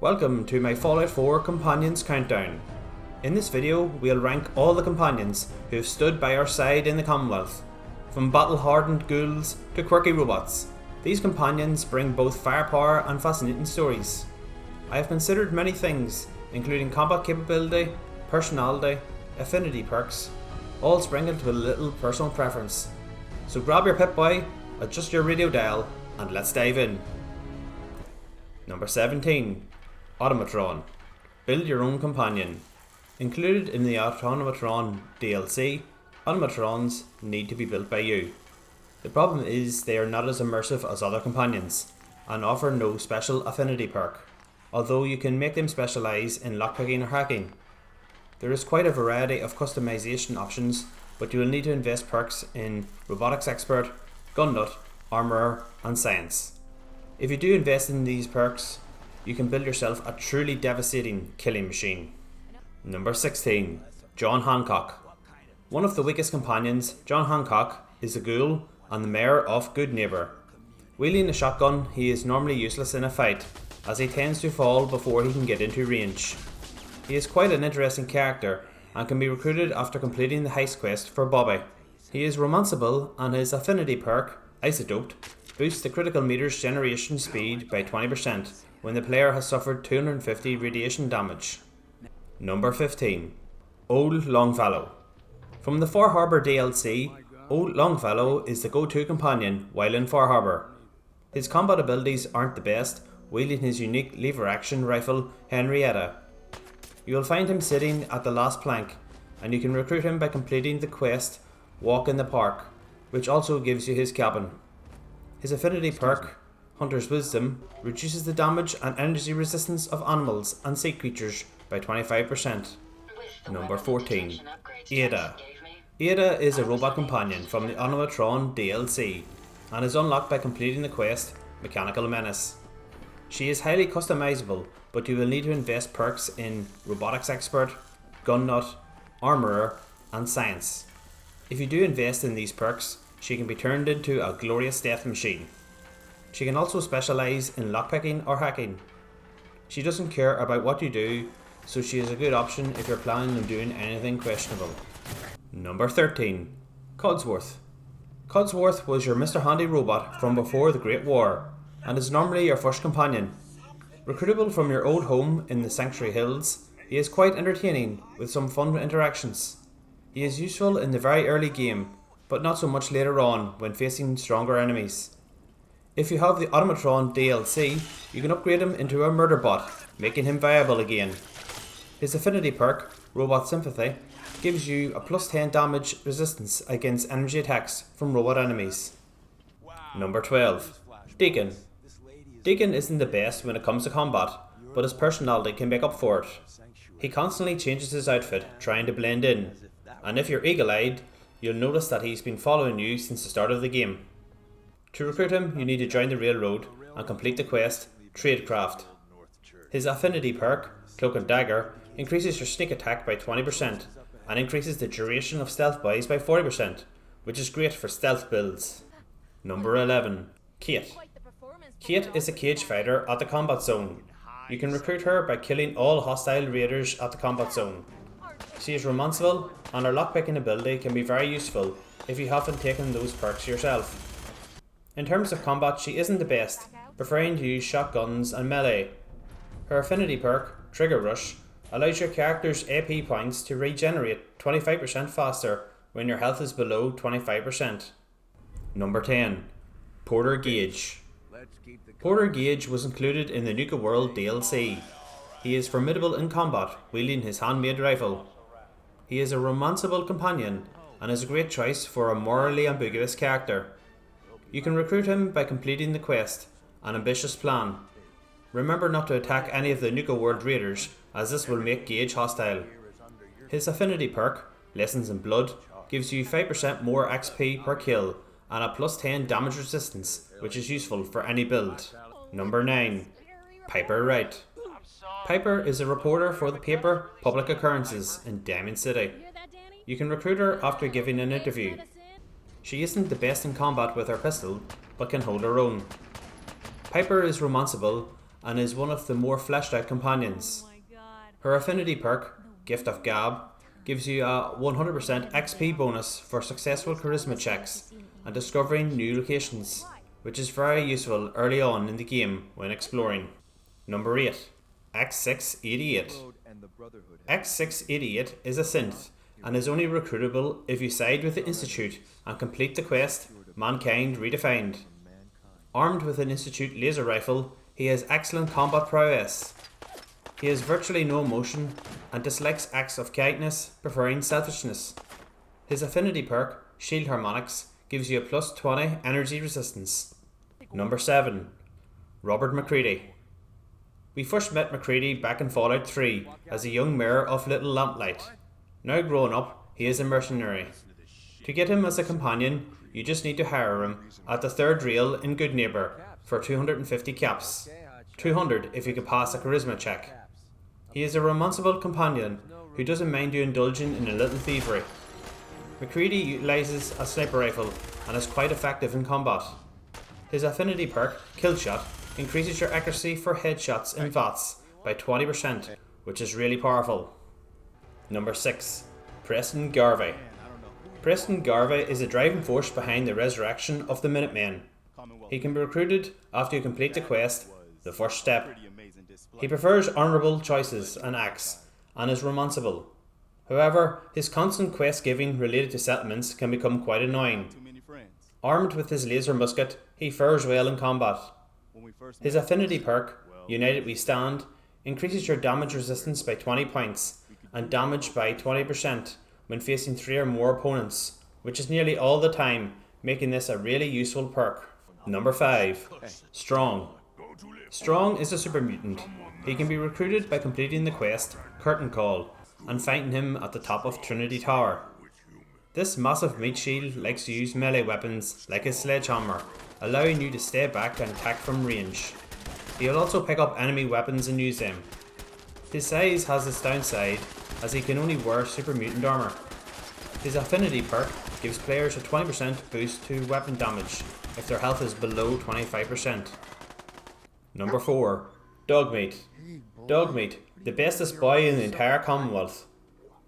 Welcome to my Fallout 4 Companions Countdown. In this video, we'll rank all the companions who have stood by our side in the Commonwealth. From battle-hardened ghouls to quirky robots, these companions bring both firepower and fascinating stories. I have considered many things, including combat capability, personality, affinity perks, all sprinkled with a little personal preference. So grab your Pip-Boy, adjust your radio dial, and let's dive in. Number 17. Automatron. Build your own companion. Included in the Automatron DLC, Automatrons need to be built by you. The problem is they are not as immersive as other companions, and offer no special affinity perk, although you can make them specialise in lockpicking or hacking. There is quite a variety of customization options, but you will need to invest perks in Robotics Expert, Gun Nut, Armourer and Science. If you do invest in these perks, you can build yourself a truly devastating killing machine. Number 16. John Hancock. One of the weakest companions, John Hancock is a ghoul and the mayor of Good Neighbour. Wielding a shotgun, he is normally useless in a fight, as he tends to fall before he can get into range. He is quite an interesting character and can be recruited after completing the heist quest for Bobby. He is romanceable and his affinity perk, Isodoped, boosts the critical meter's generation speed by 20% when the player has suffered 250 radiation damage. Number 15. Old Longfellow. From the Far Harbour DLC, Old Longfellow is the go-to companion while in Far Harbour. His combat abilities aren't the best, wielding his unique lever-action rifle, Henrietta. You will find him sitting at the last plank, and you can recruit him by completing the quest Walk in the Park, which also gives you his cabin. His affinity perk, Hunter's Wisdom, reduces the damage and energy resistance of animals and sea creatures by 25%. Number 14. Ada. Ada is a robot companion from the Automatron DLC and is unlocked by completing the quest Mechanical Menace. She is highly customizable, but you will need to invest perks in Robotics Expert, Gun Nut, Armourer and Science. If you do invest in these perks, she can be turned into a glorious death machine. She can also specialise in lockpicking or hacking. She doesn't care about what you do, so she is a good option if you're planning on doing anything questionable. Number 13. Codsworth. Codsworth was your Mr. Handy robot from before the Great War, and is normally your first companion. Recruitable from your old home in the Sanctuary Hills, he is quite entertaining with some fun interactions. He is useful in the very early game, but not so much later on when facing stronger enemies. If you have the Automatron DLC, you can upgrade him into a murder bot, making him viable again. His affinity perk, Robot Sympathy, gives you a plus 10 damage resistance against energy attacks from robot enemies. Number 12. Deacon. Deacon isn't the best when it comes to combat, but his personality can make up for it. He constantly changes his outfit, trying to blend in, and if you're eagle-eyed, you'll notice that he's been following you since the start of the game. To recruit him, you need to join the railroad and complete the quest Tradecraft. His affinity perk, Cloak and Dagger, increases your sneak attack by 20% and increases the duration of stealth buys by 40%, which is great for stealth builds. Number 11. Cait. Cait is a cage fighter at the combat zone. You can recruit her by killing all hostile raiders at the combat zone. She is romanceable, and her lockpicking ability can be very useful if you haven't taken those perks yourself. In terms of combat, she isn't the best, preferring to use shotguns and melee. Her affinity perk, Trigger Rush, allows your character's AP points to regenerate 25% faster when your health is below 25%. Number 10. Porter Gage. Porter Gage was included in the Nuka World DLC. He is formidable in combat, wielding his handmade rifle. He is a romanceable companion and is a great choice for a morally ambiguous character. You can recruit him by completing the quest, An Ambitious Plan. Remember not to attack any of the Nuka World raiders, as this will make Gage hostile. His affinity perk, Lessons in Blood, gives you 5% more XP per kill and a plus 10 damage resistance, which is useful for any build. Number 9. Piper Wright. Piper is a reporter for the paper Public Occurrences in Diamond City. You can recruit her after giving an interview. She isn't the best in combat with her pistol, but can hold her own. Piper is romanceable and is one of the more fleshed out companions. Her affinity perk, Gift of Gab, gives you a 100% XP bonus for successful charisma checks and discovering new locations, which is very useful early on in the game when exploring. Number 8. X688. X688 is a synth and is only recruitable if you side with the Institute and complete the quest Mankind Redefined. Armed with an Institute laser rifle, he has excellent combat prowess. He has virtually no emotion and dislikes acts of kindness, preferring selfishness. His affinity perk, Shield Harmonics, gives you a plus 20 energy resistance. Number 7. Robert MacCready. We first met MacCready back in Fallout 3 as a young mayor of Little Lamplight. Now grown up, he is a mercenary. To get him as a companion, you just need to hire him at the third rail in Good Neighbour for 250 caps. 200 if you can pass a charisma check. He is a romanceable companion who doesn't mind you indulging in a little thievery. MacCready utilises a sniper rifle and is quite effective in combat. His affinity perk, Killshot, increases your accuracy for headshots in VATS by 20%, which is really powerful. Number 6. Preston Garvey. Preston Garvey is the driving force behind the resurrection of the Minutemen. He can be recruited after you complete the quest, The First Step. He prefers honourable choices and acts, and is romanceable. However, his constant quest giving related to settlements can become quite annoying. Armed with his laser musket, he fares well in combat. His affinity perk, United We Stand, increases your damage resistance by 20 points, and damage by 20% when facing 3 or more opponents, which is nearly all the time, making this a really useful perk. Number 5. Strong. Strong is a super mutant. He can be recruited by completing the quest Curtain Call and fighting him at the top of Trinity Tower. This massive meat shield likes to use melee weapons like his sledgehammer, allowing you to stay back and attack from range. He'll also pick up enemy weapons and use them. His size has its downside, as he can only wear super mutant armour. His affinity perk gives players a 20% boost to weapon damage if their health is below 25%. Number 4. Dogmeat. Dogmeat, the bestest boy in the entire Commonwealth.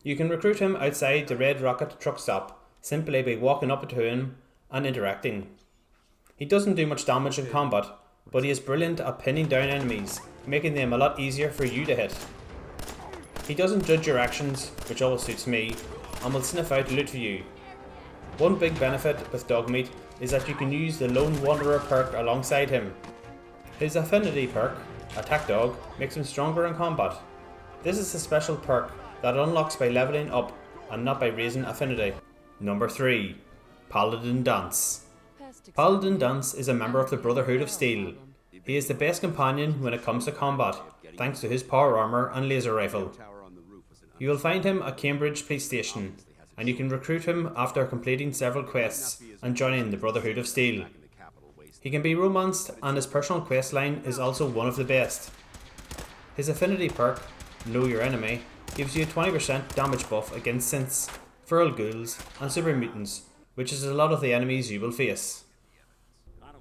You can recruit him outside the Red Rocket truck stop simply by walking up to him and interacting. He doesn't do much damage in combat, but he is brilliant at pinning down enemies, making them a lot easier for you to hit. He doesn't judge your actions, which always suits me, and will sniff out loot for you. One big benefit with Dogmeat is that you can use the Lone Wanderer perk alongside him. His affinity perk, Attack Dog, makes him stronger in combat. This is a special perk that unlocks by levelling up and not by raising affinity. Number 3. Paladin Danse. Paladin Danse is a member of the Brotherhood of Steel. He is the best companion when it comes to combat, thanks to his power armour and laser rifle. You will find him at Cambridge Police Station, and you can recruit him after completing several quests and joining the Brotherhood of Steel. He can be romanced, and his personal quest line is also one of the best. His affinity perk, Know Your Enemy, gives you a 20% damage buff against synths, feral ghouls and super mutants, which is a lot of the enemies you will face.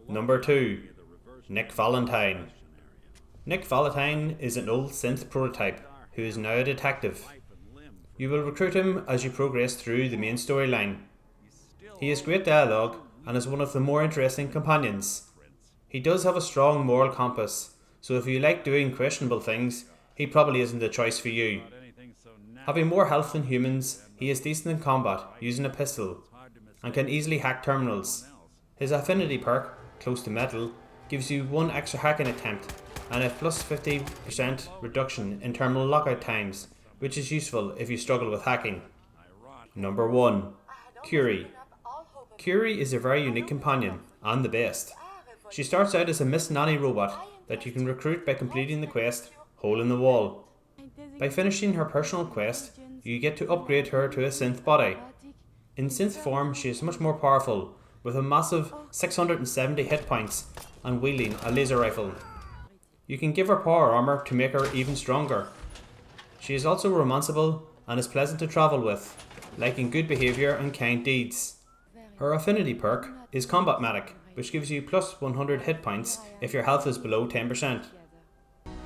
Number 2. Nick Valentine. Nick Valentine is an old synth prototype who is now a detective. You will recruit him as you progress through the main storyline. He has great dialogue and is one of the more interesting companions. He does have a strong moral compass, so if you like doing questionable things, he probably isn't the choice for you. Having more health than humans, he is decent in combat using a pistol and can easily hack terminals. His affinity perk, Close to Metal, gives you 1 extra hacking attempt and a plus 50% reduction in terminal lockout times, which is useful if you struggle with hacking. Number 1. Curie. Curie is a very unique companion, and the best. She starts out as a Miss Nanny robot that you can recruit by completing the quest Hole in the Wall. By finishing her personal quest, you get to upgrade her to a synth body. In synth form, she is much more powerful, with a massive 670 hit points and wielding a laser rifle. You can give her power armour to make her even stronger. She is also romanceable and is pleasant to travel with, liking good behaviour and kind deeds. Her affinity perk is Combat Medic, which gives you plus 100 hit points if your health is below 10%.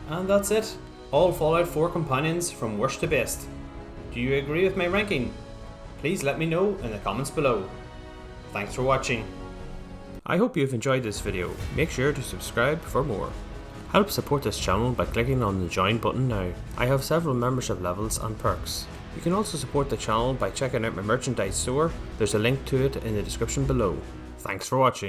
And that's it. All Fallout 4 companions from worst to best. Do you agree with my ranking? Please let me know in the comments below. Thanks for watching. I hope you've enjoyed this video. Make sure to subscribe for more. Help support this channel by clicking on the join button now. I have several membership levels and perks. You can also support the channel by checking out my merchandise store. There's a link to it in the description below. Thanks for watching.